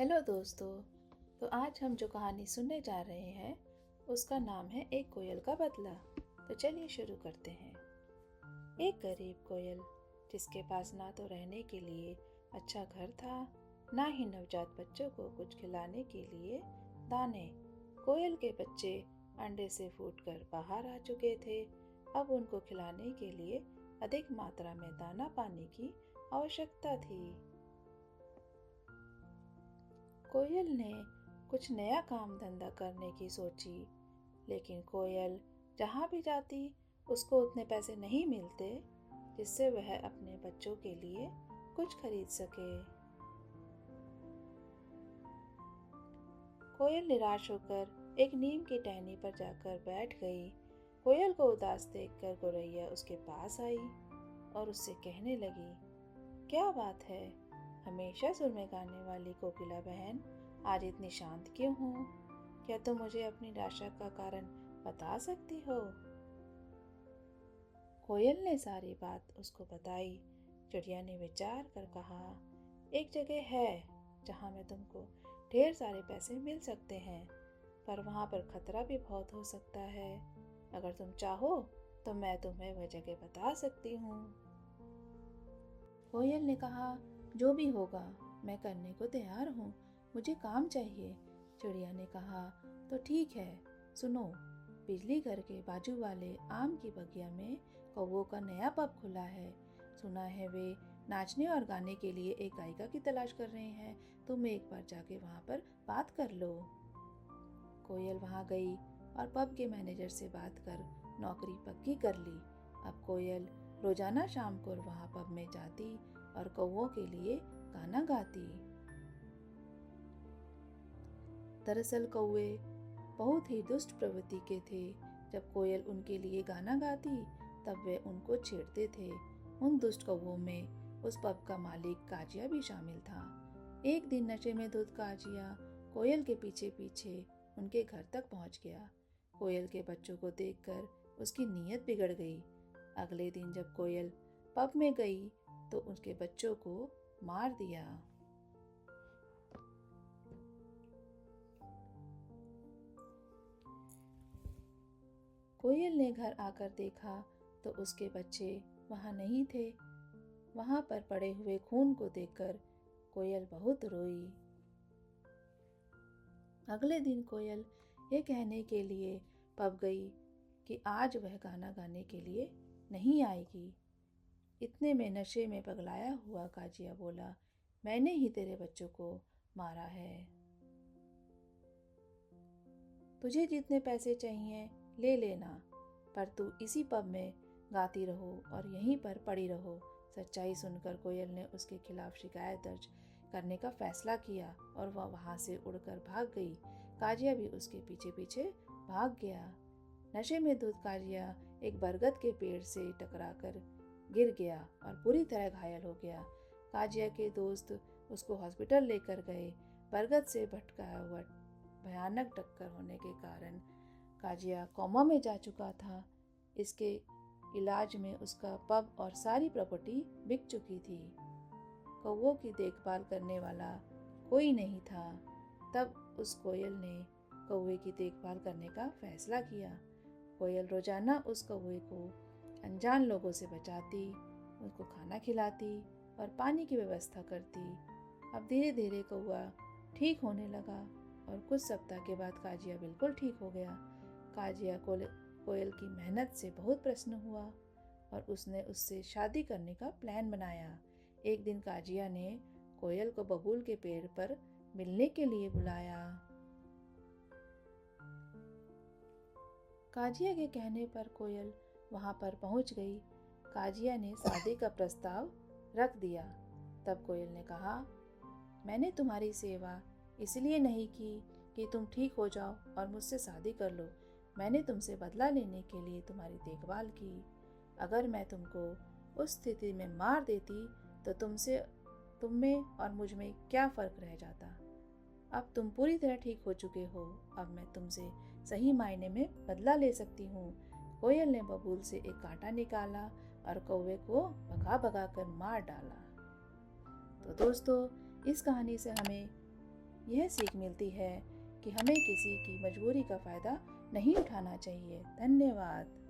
Hello दोस्तों। तो आज हम जो कहानी सुनने जा रहे हैं उसका नाम है एक कोयल का बदला। तो चलिए शुरू करते हैं। एक गरीब कोयल जिसके पास ना तो रहने के लिए अच्छा घर था, ना ही नवजात बच्चों को कुछ खिलाने के लिए दाने। कोयल के बच्चे अंडे से फूटकर बाहर आ चुके थे। अब उनको खिलाने के लिए अधिक मात्रा में दाना पानी की आवश्यकता थी। कोयल ने कुछ नया काम धंधा करने की सोची, लेकिन कोयल जहाँ भी जाती उसको उतने पैसे नहीं मिलते जिससे वह अपने बच्चों के लिए कुछ खरीद सके। कोयल निराश होकर एक नीम की टहनी पर जाकर बैठ गई। कोयल को उदास देखकर गौरैया उसके पास आई और उससे कहने लगी, क्या बात है, हमेशा सुर में गाने वाली कोकिला बहन, आज इतनी शांत क्यों हो? क्या तुम मुझे अपनी निराशा का कारण बता सकती हो? कोयल ने सारी बात उसको बताई। चिड़िया ने विचार कर कहा, एक जगह है जहाँ में तुमको ढेर सारे पैसे मिल सकते हैं, पर वहाँ पर खतरा भी बहुत हो सकता है। अगर तुम चाहो तो मैं तुम्हें वह जगह बता सकती हूँ। कोयल ने कहा, जो भी होगा मैं करने को तैयार हूँ, मुझे काम चाहिए। चिड़िया ने कहा, तो ठीक है, सुनो, बिजली घर के बाजू वाले आम की बगिया में कौवों का नया पब खुला है। सुना है वे नाचने और गाने के लिए एक गायिका की तलाश कर रहे हैं। तुम एक बार जाके वहाँ पर बात कर लो। कोयल वहाँ गई और पब के मैनेजर से बात कर नौकरी पक्की कर ली। अब कोयल रोजाना शाम को वहाँ पब में जाती और कौवों के लिए गाना गाती। दरअसल कौवे बहुत ही दुष्ट प्रवृत्ति के थे। जब कोयल उनके लिए गाना गाती तब वे उनको छेड़ते थे। उन दुष्ट कौवों में उस पब का मालिक काजिया भी शामिल था। एक दिन नशे में धुत काजिया कोयल के पीछे पीछे उनके घर तक पहुंच गया। कोयल के बच्चों को देखकर उसकी नीयत बिगड़ गई। अगले दिन जब कोयल पब में गई तो उसके बच्चों को मार दिया। कोयल ने घर आकर देखा तो उसके बच्चे वहां नहीं थे। वहां पर पड़े हुए खून को देखकर कोयल बहुत रोई। अगले दिन कोयल ये कहने के लिए पब गई कि आज वह गाना गाने के लिए नहीं आएगी। इतने में नशे में पगलाया हुआ काजिया बोला, मैंने ही तेरे बच्चों को मारा है। तुझे जितने पैसे चाहिए ले लेना, पर तू इसी पब में गाती रहो और यहीं पर पड़ी रहो। सच्चाई सुनकर कोयल ने उसके खिलाफ शिकायत दर्ज करने का फैसला किया और वह वहां से उड़कर भाग गई। काजिया भी उसके पीछे पीछे भाग गया। नशे में धुत काजिया एक बरगद के पेड़ से टकराकर गिर गया और बुरी तरह घायल हो गया। काजिया के दोस्त उसको हॉस्पिटल लेकर गए। बरगद से भटकाया हुआ भयानक टक्कर होने के कारण काजिया कोमा में जा चुका था। इसके इलाज में उसका पब और सारी प्रॉपर्टी बिक चुकी थी। कौवों की देखभाल करने वाला कोई नहीं था। तब उस कोयल ने कौवे की देखभाल करने का फैसला किया। कोयल रोजाना उस कौवे को अनजान लोगों से बचाती, उसको खाना खिलाती और पानी की व्यवस्था करती। अब धीरे धीरे कौवा ठीक होने लगा और कुछ सप्ताह के बाद काजिया बिल्कुल ठीक हो गया। काजिया कोयल की मेहनत से बहुत प्रसन्न हुआ और उसने उससे शादी करने का प्लान बनाया। एक दिन काजिया ने कोयल को बबूल के पेड़ पर मिलने के लिए बुलाया। काजिया के कहने पर कोयल वहां पर पहुंच गई। काजिया ने शादी का प्रस्ताव रख दिया। तब कोयल ने कहा, मैंने तुम्हारी सेवा इसलिए नहीं की कि तुम ठीक हो जाओ और मुझसे शादी कर लो। मैंने तुमसे बदला लेने के लिए तुम्हारी देखभाल की। अगर मैं तुमको उस स्थिति में मार देती तो तुम में और मुझ में क्या फर्क रह जाता? अब तुम पूरी तरह ठीक हो चुके हो। अब मैं तुमसे सही मायने में बदला ले सकती हूँ। कोयल ने बबूल से एक कांटा निकाला और कौवे को भगा भगा कर मार डाला। तो दोस्तों, इस कहानी से हमें यह सीख मिलती है कि हमें किसी की मजबूरी का फ़ायदा नहीं उठाना चाहिए। धन्यवाद।